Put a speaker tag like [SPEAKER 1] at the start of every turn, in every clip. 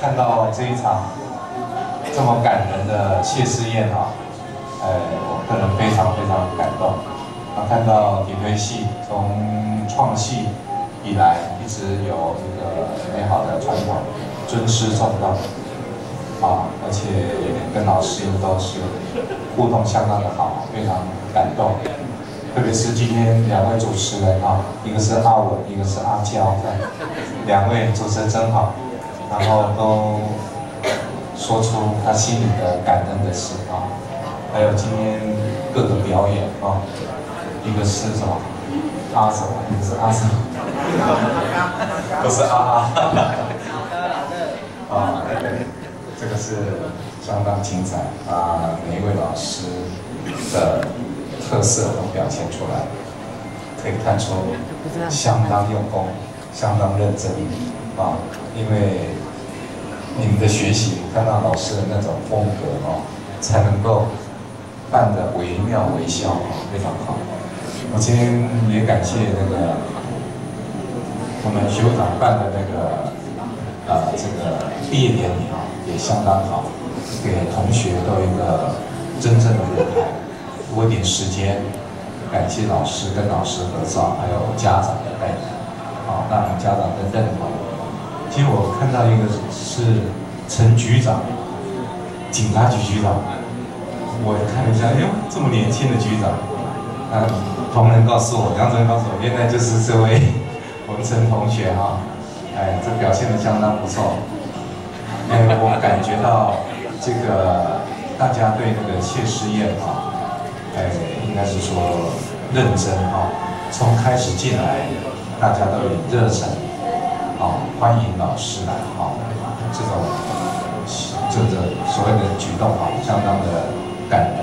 [SPEAKER 1] 看到这一场这么感人的谢师宴啊，我个人非常感动。看到体推系从创系以来一直有一个美好的传统，尊师重道而且跟老师都是互动相当的好，非常感动。特别是今天两位主持人一个是阿文，一个是阿娇，两位主持人真好，然后都说出他心里的感恩的事还有今天各个表演一个是什么阿什么，一个是阿什么，都是阿这个是相当精彩每一位老师的特色都表现出来，可以看出相当用功，相当认真因为你们的学习，看到老师的那种风格才能够办得惟妙惟肖非常好。我今天也感谢我们学长办的这个毕业典礼也相当好，给同学都有一个真正的舞台。多一点时间，感谢老师跟老师合照，还有家长的带领让家长的认同。其实我看到一个是陈局长，警察局局长，我看了一下，这么年轻的局长，同仁告诉我，杨主任告诉我，原来就是这位我们陈同学这表现得相当不错。我感觉到这个大家对谢师宴应该是说认真从开始进来，大家都有热忱欢迎老师来这种所谓的举动相当的感人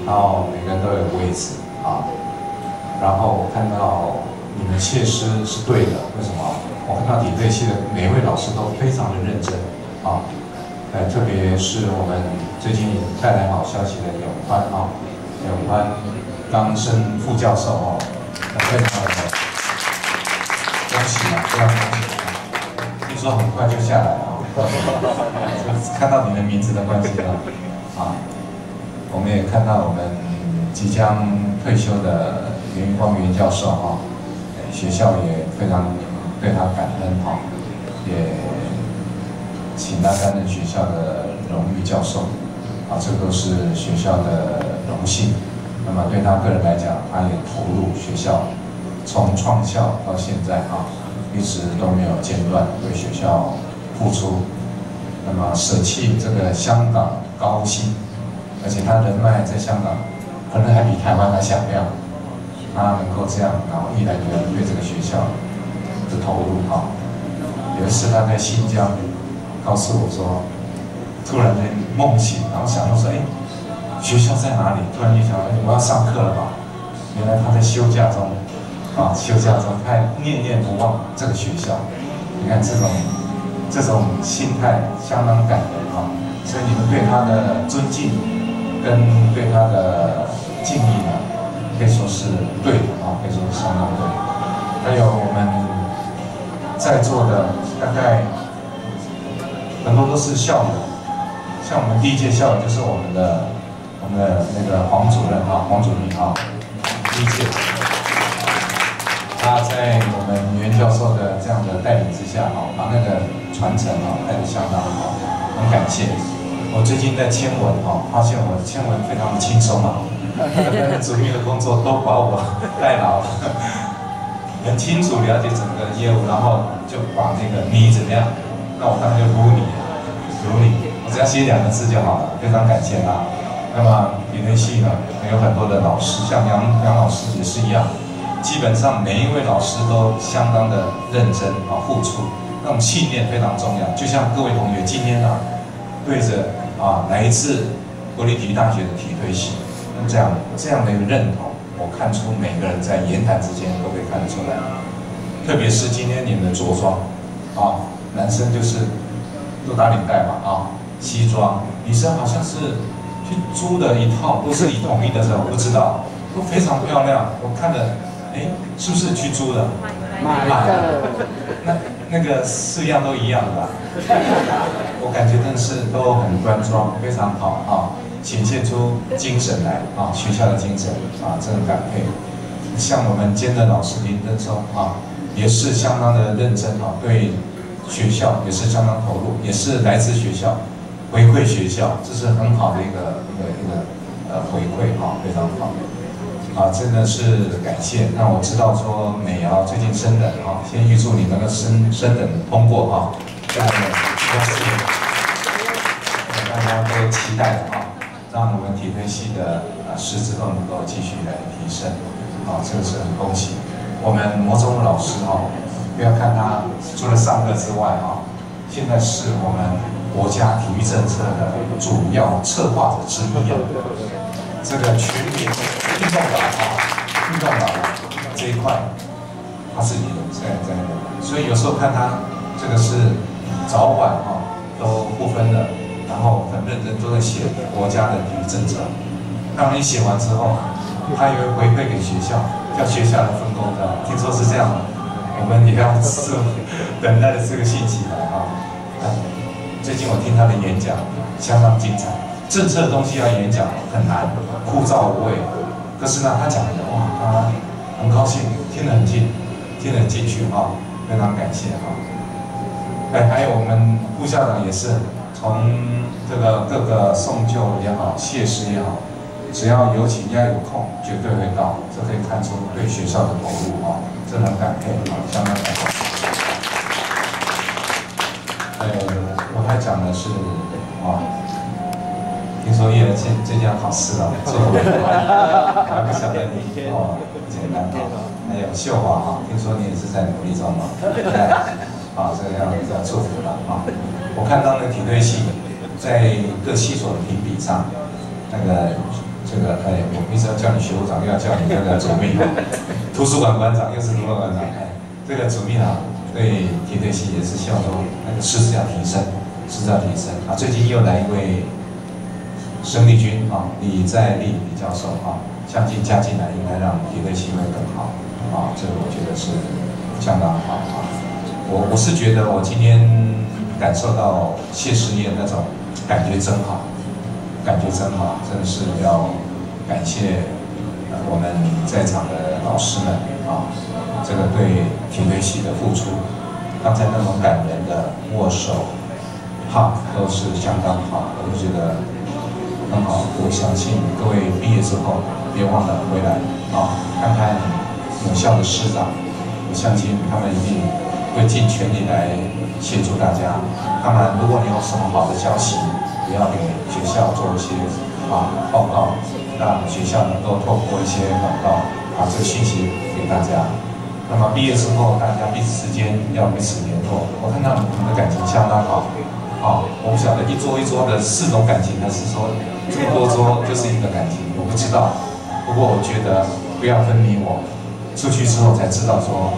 [SPEAKER 1] 然后每个人都有位置然后我看到你们谢师是对的，为什么？我看到体推系的每一位老师都非常的认真特别是我们最近带来好消息的永欢永欢刚升副教授非常的恭喜非常恭喜听说很快就下来看到你的名字的关系我们也看到我们即将退休的袁光袁教授学校也非常对他感恩也请他担任学校的荣誉教授这都是学校的荣幸。那么对他个人来讲，他也投入学校，从创校到现在一直都没有间断为学校付出。那么舍弃这个香港高薪，而且他人脉在香港可能还比台湾还响亮，他能够这样，然后毅然决然对这个学校的投入有一次他在新疆告诉我说，突然间梦醒，然后想到说，学校在哪里？突然间想到，我要上课了吧？原来他在休假中，休假中他念念不忘这个学校。你看这种心态相当感人所以你们对他的尊敬跟对他的敬意可以说是对的可以说是相当对。还有我们在座的大概很多都是校友，像我们第一届校友就是我们的黄主任黄主任第一届，他在我们袁教授的这样的带领之下把那个传承带得相当好，很感谢。我最近在签文发现我的签文非常的轻松主秘的工作都把我代劳了，很清楚了解整个业务，然后就把你怎么样，那我当然就如你，我只要写2个字就好了，非常感谢他。那么体推系有很多的老师，像杨老师也是一样，基本上每一位老师都相当的认真付出，那种信念非常重要。就像各位同学今天对着来自国立体育大学的体推系，这样的一个认同，我看出每个人在言谈之间都可以看得出来。特别是今天你们的着装男生就是都打领带西装，女生好像是去租的一套，都是统一的，我不知道，都非常漂亮。我看了，是不是去租的？买的。那个式样都一样的吧？我感觉真的是都很端庄，非常好啊，显现出精神来啊，学校的精神啊，真的感佩。像我们兼任老师林登聪啊，也是相当的认真啊，对学校也是相当投入，也是来自学校回馈学校，这是很好的一个回馈啊，非常好。啊，真的是感谢。那我知道说美瑶最近升等啊，先预祝你能够升等通过啊，这个都是大家都期待的啊，让我们体推系的师资都能够继续来提升啊，这个是很恭喜。我们魔中老师哈，不要看他除了上课之外啊，现在是我们国家体育政策的主要策划者之一啊。这个全民运动法啊，运动法这一块，他自己在那，所以有时候看他这个是早晚啊都不分的，然后很认真都在写国家的体育政策。当你写完之后，他也会回馈给学校，叫学校来分工的。听说是这样的，我们也要等待着这个信息来啊。最近我听他的演讲相当精彩。政策的东西要演讲很难，枯燥无味。可是呢，他讲的哇，他很高兴，听得很进去哈，非常感谢哈。还有我们副校长也是从这个各个送旧也好，谢师也好，只要有请要有空，绝对会到。这可以看出对学校的投入啊，真的很感佩啊，相当感谢。我还讲的是啊。听说叶仁健最近要考试了，做不完，还不晓得你哦，不简单啊。还有秀华哈，听说你也是在努力中嘛，啊，这个要祝福了啊。我看到那体育系在各系所的评比上，那个我一直要叫你学务长，又要叫你那个主秘，图书馆馆长又是图书馆馆长，这个主秘啊，对体育系也是希望说那个师资要提升啊。最近又来一位。生力军啊，李在立李教授啊，相信加进来应该让体育系会更好啊，这个我觉得是相当好啊。我是觉得我今天感受到谢师宴那种感觉真好，真的是要感谢我们在场的老师们啊，这个对体育系的付出，刚才那种感人的握手，哈，都是相当好，我就觉得。很好，我相信各位毕业之后，别忘了回来啊，看看母校的师长，我相信他们一定会尽全力来协助大家。当然，如果你有什么好的消息，也要给学校做一些报告，让学校能够透过一些广告把这个讯息给大家。那么毕业之后，大家彼此之间要彼此联络。我看到你们的感情相当好。我不晓得一桌一桌的4种感情，还是说这么多桌就是一个感情，我不知道。不过我觉得不要分你我，出去之后才知道说，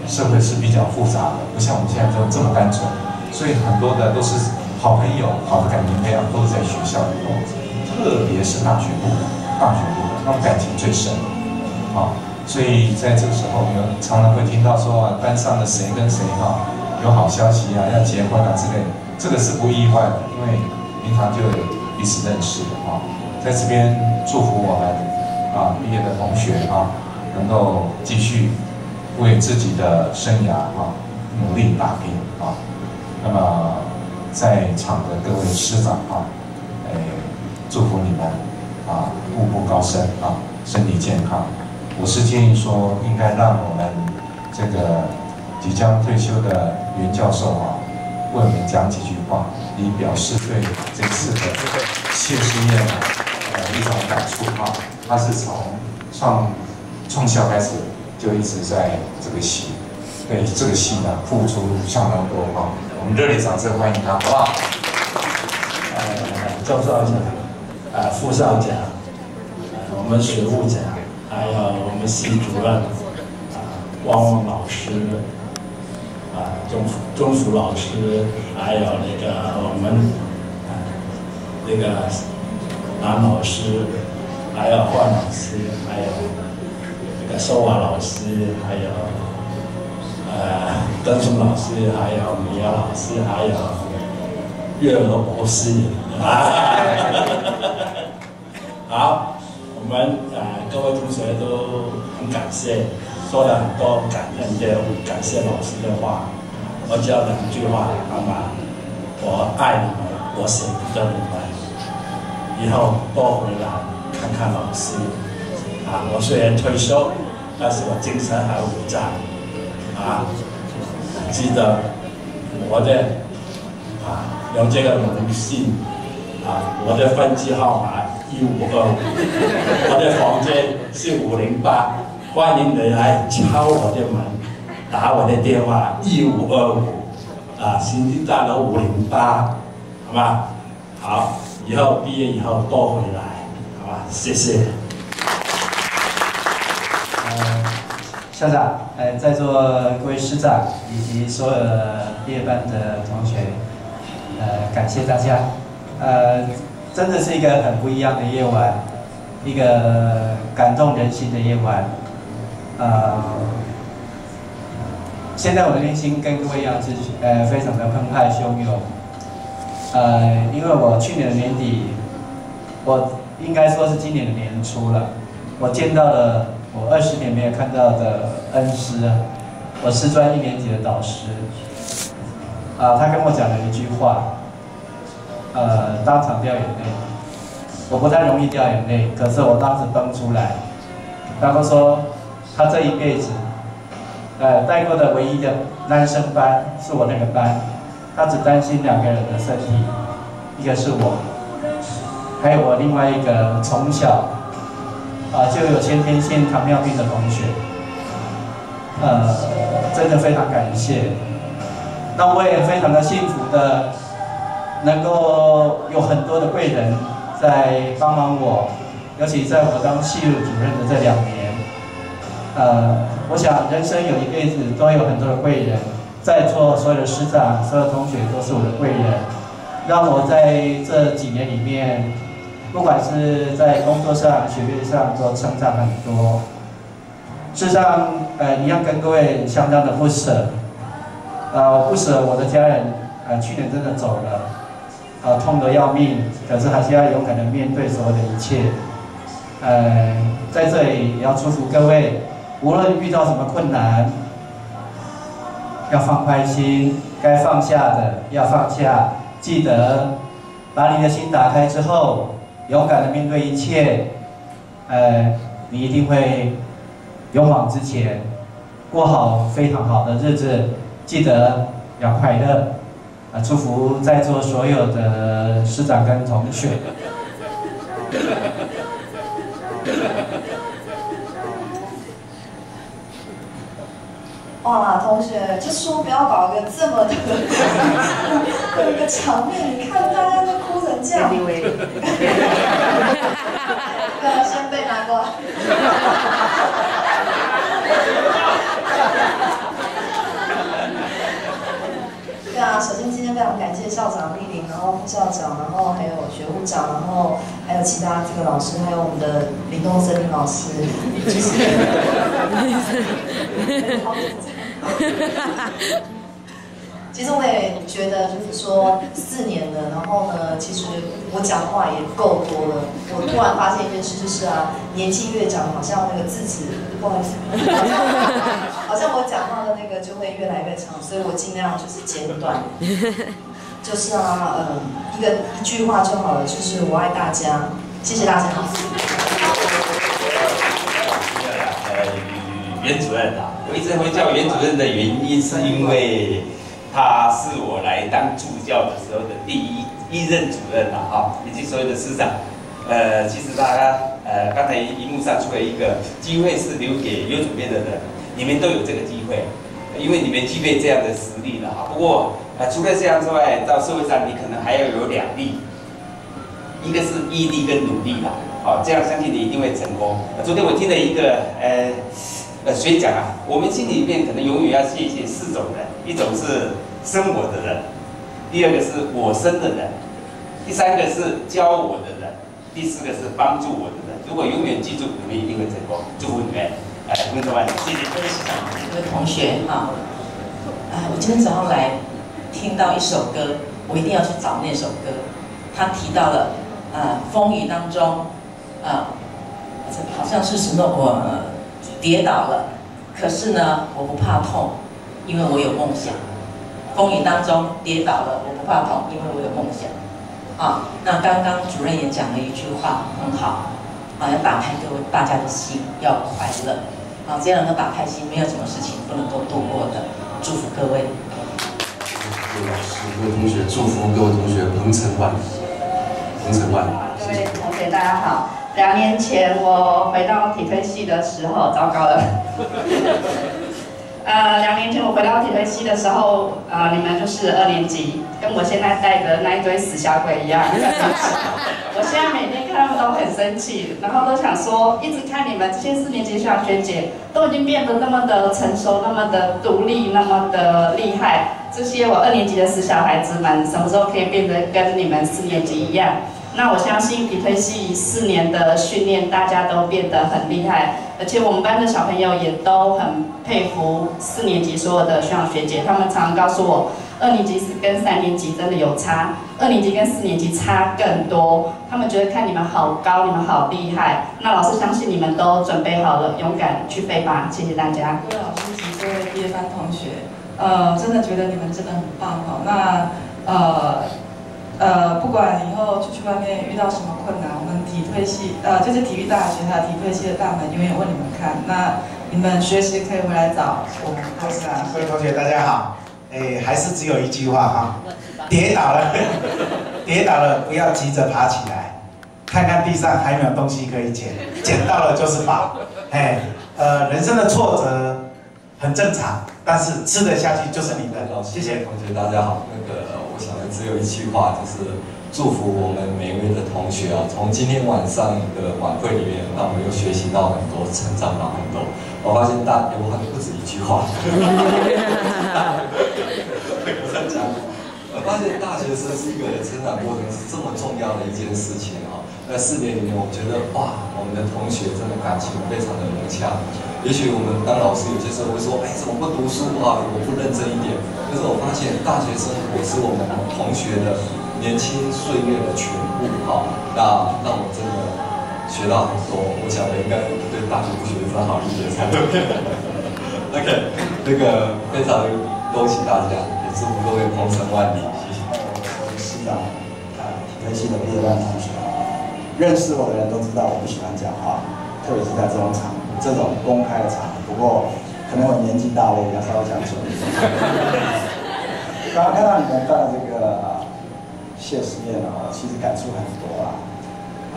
[SPEAKER 1] 社会是比较复杂的，不像我们现在这么单纯。所以很多的都是好朋友、好的感情培养都是在学校里头，特别是大学部那种感情最深。所以在这个时候，常常会听到说班上的谁跟谁有好消息啊，要结婚啊之类的。这个是不意外的，因为平常就有彼此认识的在这边祝福我们毕业的同学能够继续为自己的生涯努力打拼那么在场的各位师长祝福你们步步高升身体健康。我是建议说，应该让我们这个即将退休的袁教授为我们讲几句话，以表示对这次的谢师宴一种感触他是从创校开始就一直在这个系，对这个系呢付出相当多我们热烈掌声欢迎他，好不好？
[SPEAKER 2] 教授奖、副校长、我们学务长，还有我们系主任汪老师。钟福老师，还有我们蓝老师，还有焕老师，还有收华老师，还有邓松老师，还有米娅老师，还有月娥博士。好，我们各位同学都很感谢，说了很多感恩的、感谢老师的话。我只要2句话，好吗？我爱你们，我舍不得你们，以后多回来看看老师。我虽然退休，但是我精神还会在。记得我的有这个荣幸我的分机号码1525，我的房间是508，欢迎你来敲我的门，打我的电话1525，新地大楼508，好吗？好，以后毕业以后多回来，好吧？谢谢。
[SPEAKER 3] 校长，在座各位师长以及所有毕业班的同学，感谢大家。真的是一个很不一样的夜晚，一个感动人心的夜晚。现在我的内心跟各位一样是非常的澎湃汹涌。因为我去年的年底，我应该说是今年的年初了，我见到了我20年没有看到的恩师，我师专1年级的导师，他跟我讲了一句话，当场掉眼泪。我不太容易掉眼泪，可是我当时崩出来。然后说，他这一辈子，带过的唯一的男生班是我那个班，他只担心2个人的身体，一个是我，还有我另外一个从小。就有先天性糖尿病的同学，真的非常感谢。那我也非常的幸福的，能够有很多的贵人在帮忙我，尤其在我当系主任的这2年，我想人生有一辈子都有很多的贵人，在座所有的师长、所有同学都是我的贵人，让我在这几年里面。不管是在工作上、学业上都成长很多。事实上，一样跟各位相当的不舍。我不舍我的家人，去年真的走了，痛得要命，可是还是要勇敢的面对所有的一切。在这里也要祝福各位，无论遇到什么困难，要放开心，该放下的要放下，记得把你的心打开之后。勇敢的面对一切，你一定会勇往直前，过好非常好的日子。记得要快乐，祝福在座所有的师长跟同学。
[SPEAKER 4] 哇，同学，就说不要搞一个这么的一个场面，你看大家都哭成这样。先被拿过来。对啊，首先今天非常感谢校长莅临，然后副校长，然后还有学务长，然后还有其他这个老师，还有我们的林东森林老师，就是。其实我也觉得，就是说4年了，然后呢，其实我讲话也够多了。我突然发现一件事，就是年纪越长，好像那个字词，不好意思，好像我讲话的那个就会越来越长，所以我尽量就是简短，就是一句话就好了，就是我爱大家，谢谢大家。
[SPEAKER 5] 袁主任我一直会叫袁主任的原因，是因为他是我来当助教的时候的第一任主任以及所有的师长。其实大家刚才荧幕上出了一个机会是留给有准备的人，你们都有这个机会，因为你们具备这样的实力了不过除了这样之外，到社会上你可能还要有2力，一个是毅力跟努力这样相信你一定会成功。昨天我听了一个学讲我们心里面可能永远要谢谢4种人，一种是生我的人，第2个是我生的人，第3个是教我的人，第4个是帮助我的人。如果永远记住，你们一定会成功。祝福你们，工作完，谢谢各位师长、
[SPEAKER 6] 各位同学我今天早上来听到一首歌，我一定要去找那首歌。他提到了风雨当中，好像是什么我跌倒了，可是呢我不怕痛，因为我有梦想。风雨当中跌倒了，我不怕痛，因为我有梦想。那刚刚主任也讲了一句话很好，要打开大家的心，要快乐。只要能够打开心，没有什么事情不能够度过的。祝福各位。
[SPEAKER 7] 各位老师、各位同学，祝福各位同学鹏程万里，鹏程万里。
[SPEAKER 8] 各位同学，大家好。2年前我回到体推系的时候，糟糕了。2年前我回到体推系的时候，你们就是2年级，跟我现在带的那一堆死小鬼一样。我现在每天看他们都很生气，然后都想说，一直看你们这些4年级学长学姐都已经变得那么的成熟，那么的独立，那么的厉害。这些我2年级的死小孩子们，什么时候可以变得跟你们4年级一样？那我相信体推系4年的训练，大家都变得很厉害，而且我们班的小朋友也都很佩服4年级所有的学长学姐，他们常常告诉我，2年级跟3年级真的有差，2年级跟4年级差更多。他们觉得看你们好高，你们好厉害。那老师相信你们都准备好了，勇敢去飞吧！谢谢大家。
[SPEAKER 6] 各位老师及各位毕业班同学，真的觉得你们真的很棒哦。那不管以后出去外面遇到什么困难，我们体推系就是体育大学还有体推系的大门永远为你们开。那你们随时可以回来找我们。
[SPEAKER 9] 各位同学大家好，还是只有一句话哈，跌倒了，跌倒了不要急着爬起来，看看地上还有没有东西可以捡，捡到了就是宝。人生的挫折很正常，但是吃得下去就是你的。谢谢
[SPEAKER 7] 同学，大家好。我想只有一句话，就是祝福我们每一位的同学啊，从今天晚上的晚会里面，让我们又学习到很多，成长到很多。我发现我好像不止一句话。我发现大学生是一个人成长过程是这么重要的一件事情啊。在4年里面，我觉得哇，我们的同学真的感情非常的融洽。也许我们当老师有些时候会说，怎么不读书啊？我不认真一点。可是我发现大学生活是我们同学的年轻岁月的全部哈。那让我真的学到很多。我想我应该对大学部学生好一点才对。OK， 非常恭喜大家，也祝福各位鹏程万里。谢谢。
[SPEAKER 10] 师长体推系的毕业班同学，认识我的人都知道我不喜欢讲话，特别是在这种公开的场合。不过可能我年纪大了，也要稍微讲久一点。刚刚看到你们办的这个谢师宴其实感触很多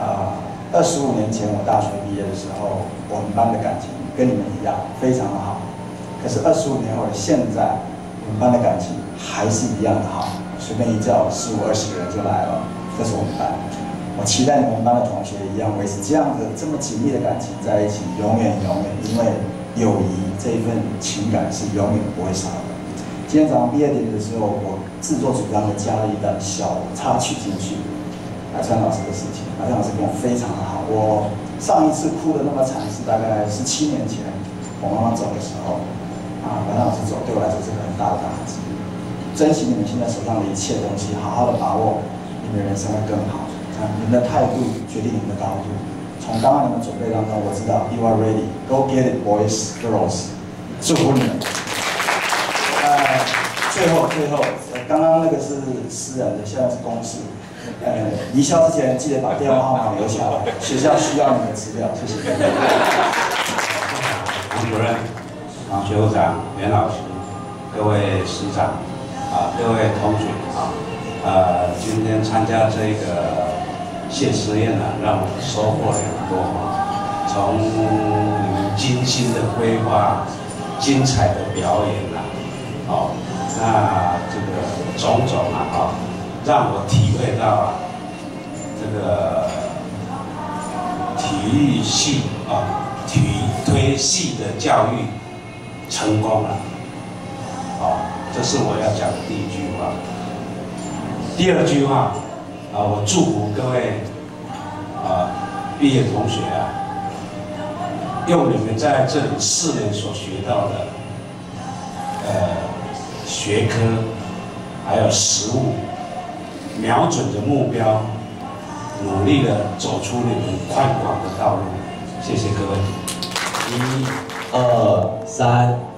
[SPEAKER 10] 啊。25年前我大学毕业的时候，我们班的感情跟你们一样非常的好。可是25年后的现在，我们班的感情还是一样的好，随便一叫15、20个人就来了。这是我们班。我期待你们班的同学一样维持这样的这么紧密的感情在一起，永远，因为友谊这一份情感是永远不会少的。今天早上毕业典礼的时候，我自作主张的加了一段小插曲进去，海川老师的事情。海川老师跟我非常的好，我上一次哭的那么惨是大概17年前，我妈妈走的时候，海川老师走对我来说是个很大的打击。珍惜你们现在手上的一切东西，好好的把握，你们的人生会更好。你们的态度决定你们的高度。从刚刚你们准备当中，我知道 you are ready, go get it, boys, girls。祝福你们。最后，刚刚那个是私人的，现在是公事。离校之前记得把电话号码留下来，学校需要你的资料。谢谢。
[SPEAKER 11] 王主任、学务长、袁老师、各位师长各位同学今天参加这个谢师宴让我收获很多从你们精心的规划、精彩的表演那这个种种让我体会到这个体育系体推系的教育成功了。这是我要讲的第一句话。第二句话我祝福各位毕业同学用你们在这里4年所学到的学科，还有实务，瞄准着目标，努力的走出你们宽广的道路。谢谢各位。
[SPEAKER 12] 1、2、3。